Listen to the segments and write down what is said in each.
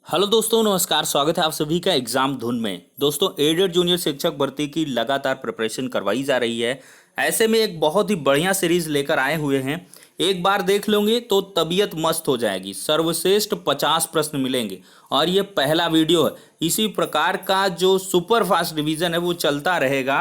Hello दोस्तों, नमस्कार। स्वागत है आप सभी का एग्जाम धुन में। दोस्तों, एडेड जूनियर शिक्षक भर्ती की लगातार प्रिपरेशन करवाई जा रही है। ऐसे में एक बहुत ही बढ़िया सीरीज लेकर आए हुए हैं। एक बार देख लोगे तो तबीयत मस्त हो जाएगी। सर्वश्रेष्ठ 50 प्रश्न मिलेंगे और ये पहला वीडियो है। इसी प्रकार का जो सुपर फास्ट रिवीजन है वो चलता रहेगा।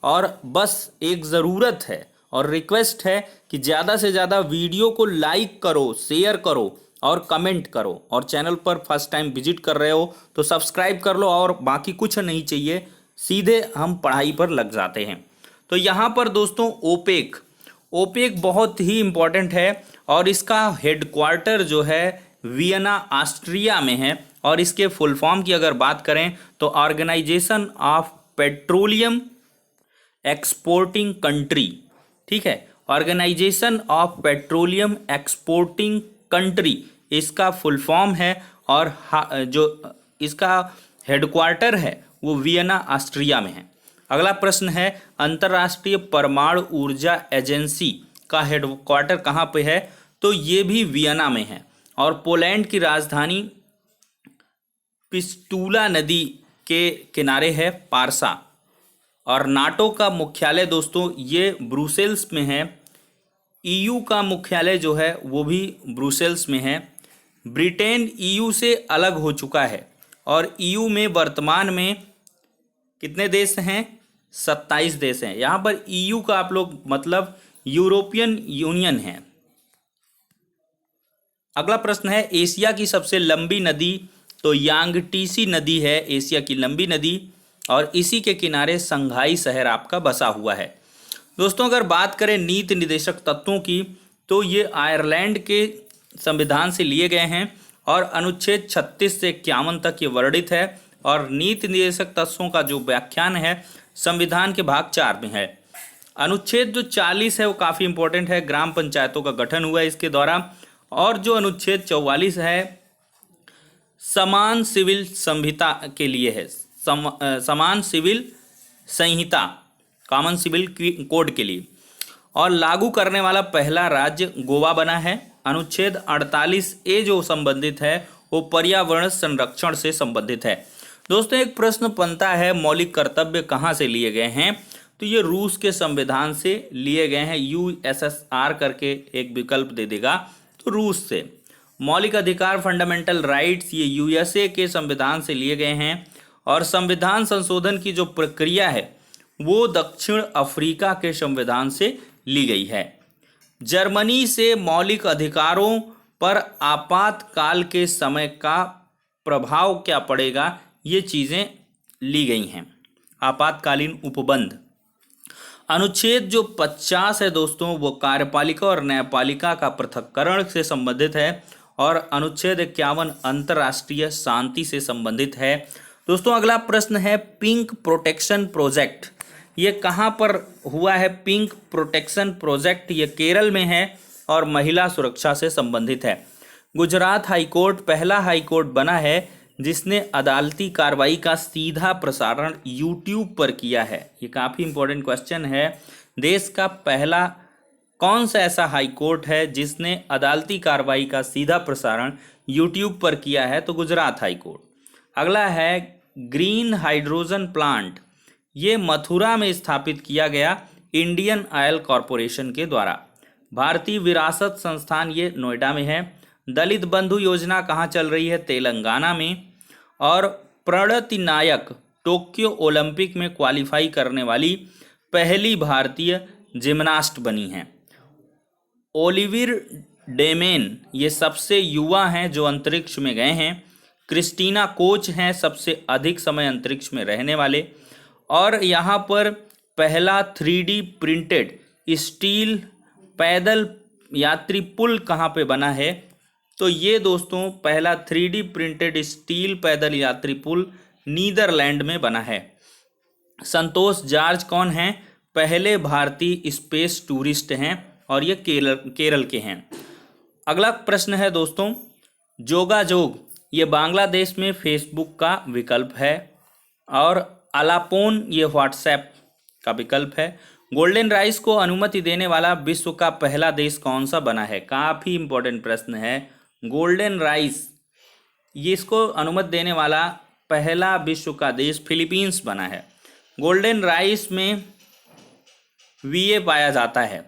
और बस एक ज़रूरत है और रिक्वेस्ट है कि ज़्यादा से ज़्यादा वीडियो को लाइक करो, शेयर करो और कमेंट करो। और चैनल पर फर्स्ट टाइम विजिट कर रहे हो तो सब्सक्राइब कर लो। और बाकी कुछ नहीं चाहिए, सीधे हम पढ़ाई पर लग जाते हैं। तो यहाँ पर दोस्तों ओपेक ओपेक बहुत ही इम्पोर्टेंट है और इसका हेडक्वार्टर जो है वियना ऑस्ट्रिया में है। और इसके फुल फॉर्म की अगर बात करें तो organization of petroleum exporting country. ठीक है, organization of petroleum exporting country इसका फुल फॉर्म है। और जो इसका हेडक्वार्टर है वो वियना ऑस्ट्रिया में है। अगला प्रश्न है, अंतर्राष्ट्रीय परमाणु ऊर्जा एजेंसी का हेडक्वार्टर कहाँ पे है? तो ये भी वियना में है। और पोलैंड की राजधानी पिस्टूला नदी के किनारे है, पारसा। और नाटो का मुख्यालय दोस्तों ये ब्रुसेल्स में है। ईयू का मुख्यालय जो है वो भी ब्रुसेल्स में है। ब्रिटेन ईयू से अलग हो चुका है और ईयू में वर्तमान में कितने देश हैं? 27 देश हैं। यहाँ पर ईयू का आप लोग मतलब यूरोपियन यूनियन है। अगला प्रश्न है, एशिया की सबसे लंबी नदी? तो यांगटीसी नदी है एशिया की लंबी नदी और इसी के किनारे संघाई शहर आपका बसा हुआ है। दोस्तों, अगर बात करें नीति निर्देशक तत्वों की तो ये आयरलैंड के संविधान से लिए गए हैं और अनुच्छेद 36 से 51 तक ये वर्णित है। और नीति निर्देशक तत्वों का जो व्याख्यान है संविधान के भाग 4 में है। अनुच्छेद जो 40 है वो काफ़ी इंपॉर्टेंट है, ग्राम पंचायतों का गठन हुआ है इसके द्वारा। और जो अनुच्छेद 44 है समान सिविल संहिता के लिए है, समान सिविल संहिता, कॉमन सिविल कोड के लिए। और लागू करने वाला पहला राज्य गोवा बना है। अनुच्छेद 48A जो संबंधित है वो पर्यावरण संरक्षण से संबंधित है। दोस्तों, एक प्रश्न बनता है, मौलिक कर्तव्य कहाँ से लिए गए हैं? तो ये रूस के संविधान से लिए गए हैं। USSR करके एक विकल्प दे देगा तो रूस से। मौलिक अधिकार फंडामेंटल राइट्स ये USA के संविधान से लिए गए हैं। और संविधान संशोधन की जो प्रक्रिया है वो दक्षिण अफ्रीका के संविधान से ली गई है। जर्मनी से मौलिक अधिकारों पर आपातकाल के समय का प्रभाव क्या पड़ेगा, ये चीज़ें ली गई हैं। आपातकालीन उपबंध। अनुच्छेद जो 50 है दोस्तों वो कार्यपालिका और न्यायपालिका का पृथक्करण से संबंधित है। और अनुच्छेद 51 अंतर्राष्ट्रीय शांति से संबंधित है। दोस्तों, अगला प्रश्न है, पिंक प्रोटेक्शन प्रोजेक्ट ये कहाँ पर हुआ है? पिंक प्रोटेक्शन प्रोजेक्ट ये केरल में है और महिला सुरक्षा से संबंधित है। गुजरात हाईकोर्ट पहला हाईकोर्ट बना है जिसने अदालती कार्रवाई का सीधा प्रसारण यूट्यूब पर किया है। ये काफ़ी इंपॉर्टेंट क्वेश्चन है। देश का पहला कौन सा ऐसा हाईकोर्ट है जिसने अदालती कार्रवाई का सीधा प्रसारण यूट्यूब पर किया है? तो गुजरात हाईकोर्ट। अगला है, ग्रीन हाइड्रोजन प्लांट ये मथुरा में स्थापित किया गया इंडियन ऑयल कॉरपोरेशन के द्वारा। भारतीय विरासत संस्थान ये नोएडा में है। दलित बंधु योजना कहाँ चल रही है? तेलंगाना में। और प्रणति नायक टोक्यो ओलंपिक में क्वालिफाई करने वाली पहली भारतीय जिम्नास्ट बनी हैं। ओलिविर डेमेन ये सबसे युवा हैं जो अंतरिक्ष में गए हैं। क्रिस्टीना कोच हैं सबसे अधिक समय अंतरिक्ष में रहने वाले। और यहाँ पर पहला 3D प्रिंटेड स्टील पैदल यात्री पुल कहाँ पे बना है? तो ये दोस्तों पहला 3D प्रिंटेड स्टील पैदल यात्री पुल नीदरलैंड में बना है। संतोष जॉर्ज कौन हैं? पहले भारतीय स्पेस टूरिस्ट हैं और ये केरल के हैं। अगला प्रश्न है दोस्तों, जोगाजोग ये बांग्लादेश में फेसबुक का विकल्प है। और अलापोन ये व्हाट्सएप का विकल्प है। गोल्डन राइस को अनुमति देने वाला विश्व का पहला देश कौन सा बना है? काफ़ी इंपॉर्टेंट प्रश्न है। गोल्डन राइस ये इसको अनुमति देने वाला पहला विश्व का देश फिलीपींस बना है। गोल्डन राइस में वीए पाया जाता है।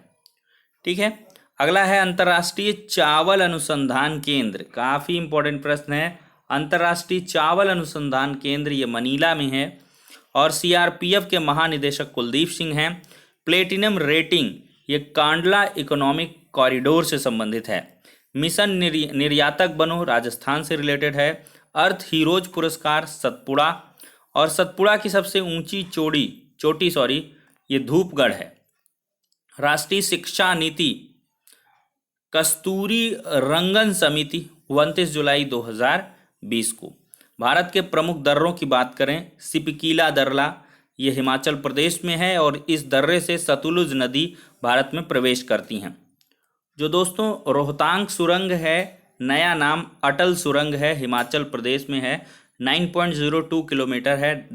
ठीक है, अगला है अंतर्राष्ट्रीय चावल अनुसंधान केंद्र। काफ़ी इंपॉर्टेंट प्रश्न है। अंतर्राष्ट्रीय चावल अनुसंधान केंद्र ये मनीला में है और सीआरपीएफ के महानिदेशक कुलदीप सिंह हैं। प्लेटिनम रेटिंग ये कांडला इकोनॉमिक कॉरिडोर से संबंधित है। मिशन निर्यातक बनो राजस्थान से रिलेटेड है। अर्थ हीरोज पुरस्कार सतपुड़ा, और सतपुड़ा की सबसे ऊंची चोटी ये धूपगढ़ है। राष्ट्रीय शिक्षा नीति कस्तूरी रंगन समिति 29 जुलाई 2020 को। भारत के प्रमुख दर्रों की बात करें, सिपकीला दर्रा ये हिमाचल प्रदेश में है और इस दर्रे से सतलुज नदी भारत में प्रवेश करती हैं। जो दोस्तों रोहतांग सुरंग है, नया नाम अटल सुरंग है, हिमाचल प्रदेश में है, 9.02 किलोमीटर है।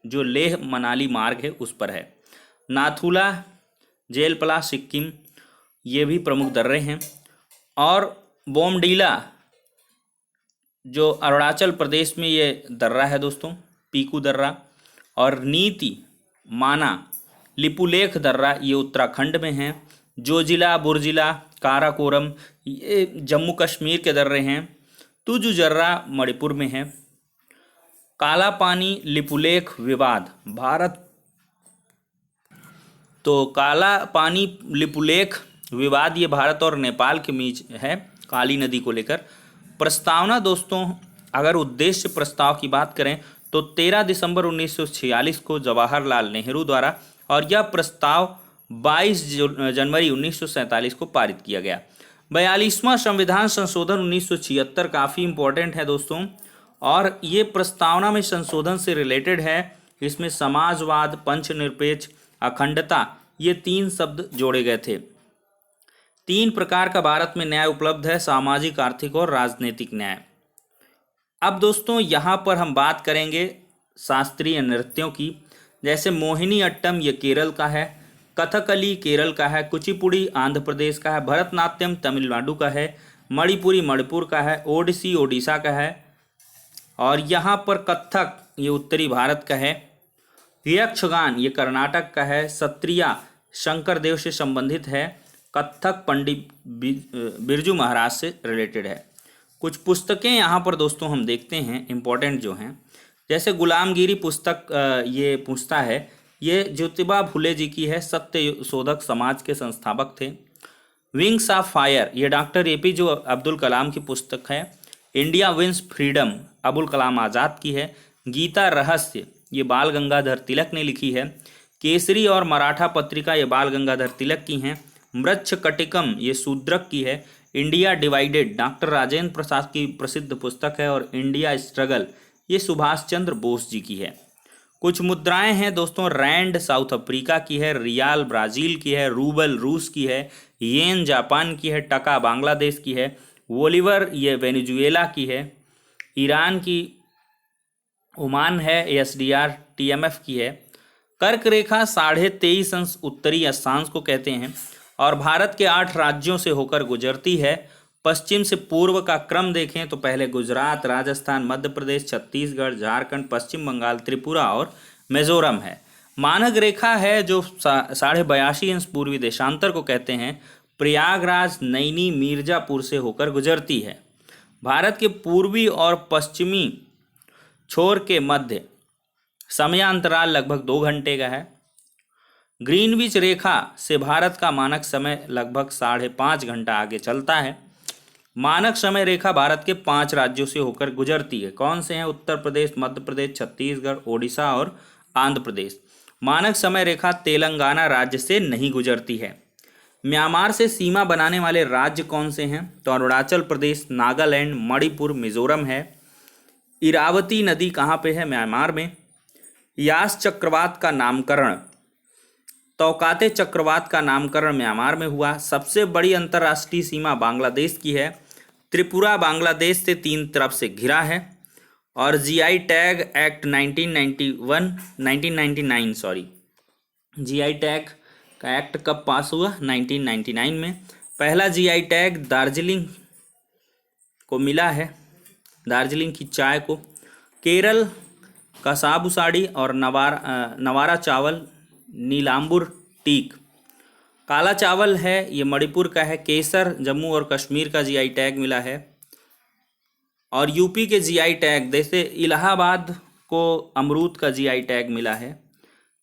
जो लेह मनाली मार्ग है उस पर है। नाथुला जेलपला सिक्किम ये भी प्रमुख दर्रे हैं। और बोमडीला जो अरुणाचल प्रदेश में ये दर्रा है दोस्तों, पीकू दर्रा। और नीति माना लिपुलेख दर्रा ये उत्तराखंड में है। जोजिला बुर्जिला काराकोरम ये जम्मू कश्मीर के दर्रे हैं। तुजु जर्रा मणिपुर में है। काला पानी लिपुलेख विवाद भारत, तो काला पानी लिपुलेख विवाद ये भारत और नेपाल के बीच है काली नदी को लेकर। प्रस्तावना दोस्तों, अगर उद्देश्य प्रस्ताव की बात करें तो 13 दिसंबर 1946 को जवाहरलाल नेहरू द्वारा, और यह प्रस्ताव 22 जनवरी 1947 को पारित किया गया। 42वां संविधान संशोधन 1976 काफ़ी इंपॉर्टेंट है दोस्तों, और ये प्रस्तावना में संशोधन से रिलेटेड है। इसमें समाजवाद, पंचनिरपेक्ष, अखंडता ये 3 शब्द जोड़े गए थे। 3 प्रकार का भारत में न्याय उपलब्ध है, सामाजिक, आर्थिक और राजनीतिक न्याय। अब दोस्तों यहाँ पर हम बात करेंगे शास्त्रीय नृत्यों की, जैसे मोहिनी अट्टम ये केरल का है, कथकली केरल का है, कुचिपुड़ी आंध्र प्रदेश का है, भरतनाट्यम तमिलनाडु का है, मणिपुरी मणिपुर का है, ओडिसी ओडिशा का है, और यहाँ पर कथक ये उत्तरी भारत का है, यक्षगान ये कर्नाटक का है, सत्रिया शंकर देव से संबंधित है, कथक पंडित बिरजू महाराज से रिलेटेड है। कुछ पुस्तकें यहाँ पर दोस्तों हम देखते हैं इम्पोर्टेंट जो हैं, जैसे गुलामगिरी पुस्तक ये पूछता है, ये ज्योतिबा फुले जी की है, सत्य शोधक समाज के संस्थापक थे। विंग्स ऑफ फायर ये डॉक्टर एपीजे अब्दुल कलाम की पुस्तक है। India wins freedom Abul Kalam Azad की है। गीता रहस्य ये बाल गंगाधर तिलक ने लिखी है। केसरी और मराठा पत्रिका ये बाल गंगाधर तिलक की हैं। मृच्छ कटिकम ये शूद्रक की है। India divided doctor Rajendra Prasad की प्रसिद्ध पुस्तक है। और इंडिया स्ट्रगल ये सुभाष चंद्र बोस जी की है। कुछ मुद्राएं हैं दोस्तों, रैंड साउथ अफ्रीका की है, रियाल ब्राज़ील की है, रूबल रूस की है, येन जापान की है, टका बांग्लादेश की है, वोलिवर ये वेनेजुएला की है, ईरान की ओमान है, एसडीआर टीएमएफ की है। कर्क रेखा 23.5 अंश उत्तरी अक्षांश को कहते हैं और भारत के 8 राज्यों से होकर गुजरती है। पश्चिम से पूर्व का क्रम देखें तो पहले गुजरात, राजस्थान, मध्य प्रदेश, छत्तीसगढ़, झारखंड, पश्चिम बंगाल, त्रिपुरा और मिजोरम है। मानक रेखा है जो 82.5 अंश पूर्वी देशांतर को कहते हैं, प्रयागराज, नैनी, मिर्जापुर से होकर गुजरती है। भारत के पूर्वी और पश्चिमी छोर के मध्य समयांतराल लगभग 2 घंटे का है। ग्रीनविच रेखा से भारत का मानक समय लगभग 5.5 घंटा आगे चलता है। मानक समय रेखा भारत के 5 राज्यों से होकर गुजरती है। कौन से हैं? उत्तर प्रदेश, मध्य प्रदेश, छत्तीसगढ़, ओडिशा और आंध्र प्रदेश। मानक समय रेखा तेलंगाना राज्य से नहीं गुजरती है। म्यांमार से सीमा बनाने वाले राज्य कौन से हैं? तो अरुणाचल प्रदेश, नागालैंड, मणिपुर, मिजोरम है। इरावती नदी कहाँ पे है? म्यांमार में। यास चक्रवात का नामकरण, तौकाते चक्रवात का नामकरण म्यांमार में हुआ। सबसे बड़ी अंतर्राष्ट्रीय सीमा बांग्लादेश की है। त्रिपुरा बांग्लादेश से 3 तरफ से घिरा है। और GI tag act 1999 GI tag का एक्ट कब पास हुआ? 1999 में। पहला जीआई टैग दार्जिलिंग को मिला है। दार्जिलिंग की चाय को, केरल का साबू साड़ी और नवारा चावल, नीलांबुर टीक। काला चावल है ये मणिपुर का है, केसर जम्मू और कश्मीर का जीआई टैग मिला है। और यूपी के जीआई टैग जैसे इलाहाबाद को अमरूद का जीआई टैग मिला है,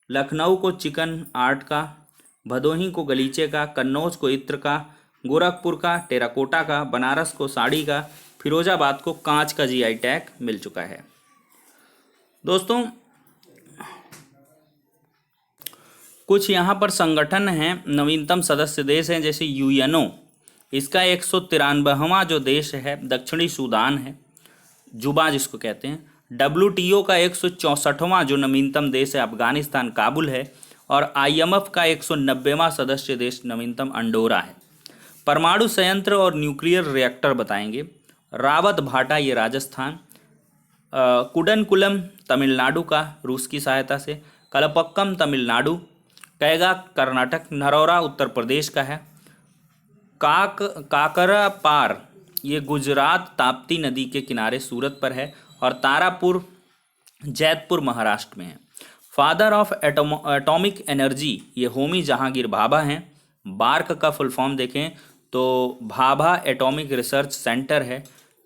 लखनऊ को चिकन आर्ट का, भदोही को गलीचे का, कन्नौज को इत्र का, गोरखपुर का टेराकोटा का, बनारस को साड़ी का, फिरोजाबाद को कांच का जीआई टैग मिल चुका है। दोस्तों कुछ यहाँ पर संगठन हैं, नवीनतम सदस्य देश हैं, जैसे यूएनओ, इसका 193वां जो देश है दक्षिणी सूडान है, जुबा जिसको कहते हैं। डब्ल्यूटीओ का 164वां जो नवीनतम देश है अफगानिस्तान काबुल है। और आईएमएफ का 190वां सदस्य देश नवीनतम अंडोरा है। परमाणु संयंत्र और न्यूक्लियर रिएक्टर बताएंगे। रावत भाटा ये राजस्थान, कुडनकुलम तमिलनाडु का रूस की सहायता से, कलपक्कम तमिलनाडु, कैगा कर्नाटक, नरौरा उत्तर प्रदेश का है, काकरापार ये गुजरात ताप्ती नदी के किनारे सूरत पर है, और तारापुर जैतपुर महाराष्ट्र में है। फादर ऑफ एटॉमिक एनर्जी ये होमी जहांगीर भाभा हैं। बार्क का फुल फॉर्म देखें तो भाभा एटॉमिक रिसर्च सेंटर है,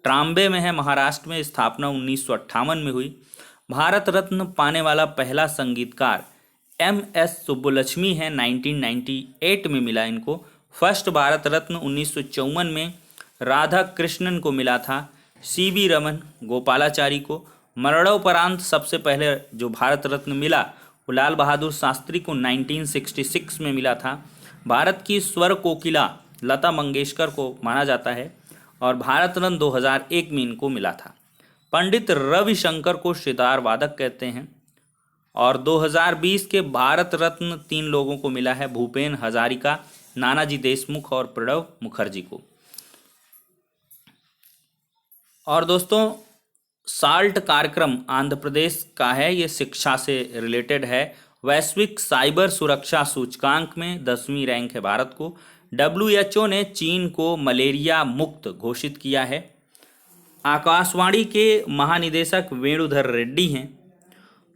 ट्राम्बे में है महाराष्ट्र में, स्थापना 1958 में हुई। भारत रत्न पाने वाला पहला संगीतकार MS सुब्बुलक्ष्मी है, 1998 में मिला इनको। फर्स्ट भारत रत्न 1954 में राधा कृष्णन को मिला था। CV रमन गोपालाचारी को। मरणोपरांत सबसे पहले जो भारत रत्न मिला वो लाल बहादुर शास्त्री को 1966 में मिला था। भारत की स्वर कोकिला लता मंगेशकर को माना जाता है, और भारत रत्न 2001 में इनको मिला था। पंडित रविशंकर को सितार वादक कहते हैं। और 2020 के भारत रत्न 3 लोगों को मिला है, भूपेन हजारिका, नानाजी देशमुख और प्रणब मुखर्जी को। और दोस्तों साल्ट कार्यक्रम आंध्र प्रदेश का है, ये शिक्षा से रिलेटेड है। वैश्विक साइबर सुरक्षा सूचकांक में 10वीं रैंक है भारत को। WHO ने चीन को मलेरिया मुक्त घोषित किया है। आकाशवाणी के महानिदेशक वेणुधर रेड्डी हैं।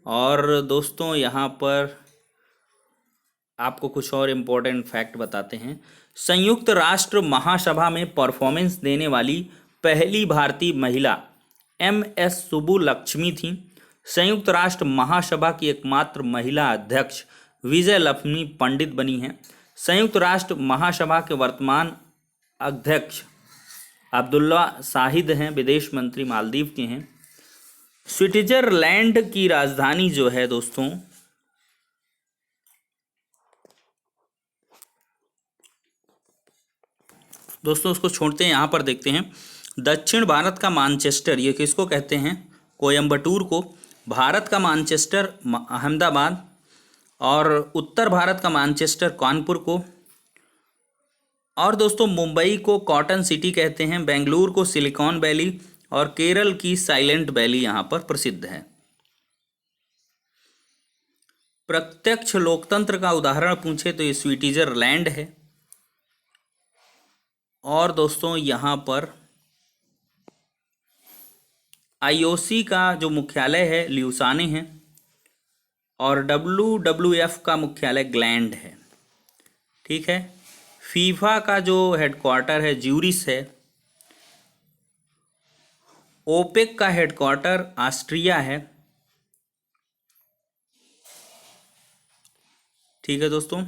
और दोस्तों यहाँ पर आपको कुछ और इम्पोर्टेंट फैक्ट बताते हैं। संयुक्त राष्ट्र महासभा में परफॉर्मेंस देने वाली पहली भारतीय महिला MS सुब्बुलक्ष्मी थी। संयुक्त राष्ट्र महासभा की एकमात्र महिला अध्यक्ष विजय लक्ष्मी पंडित बनी हैं। संयुक्त राष्ट्र महासभा के वर्तमान अध्यक्ष अब्दुल्ला शाहिद हैं, विदेश मंत्री मालदीव के हैं। स्विट्जरलैंड की राजधानी जो है दोस्तों उसको छोड़ते हैं, यहाँ पर देखते हैं। दक्षिण भारत का मानचेस्टर ये किसको कहते हैं? कोयम्बटूर को। भारत का मानचेस्टर अहमदाबाद, और उत्तर भारत का मानचेस्टर कानपुर को। और दोस्तों मुंबई को कॉटन सिटी कहते हैं, बेंगलुरु को सिलिकॉन वैली, और केरल की साइलेंट वैली यहाँ पर प्रसिद्ध है। प्रत्यक्ष लोकतंत्र का उदाहरण पूछे तो ये स्विट्जरलैंड है। और दोस्तों यहाँ पर IOC का जो मुख्यालय है ल्यूसाने है, और WWF का मुख्यालय ग्लैंड है। ठीक है। फीफा का जो हेडक्वार्टर है ज्यूरिख है। ओपेक का हेडक्वार्टर ऑस्ट्रिया है। ठीक है दोस्तों।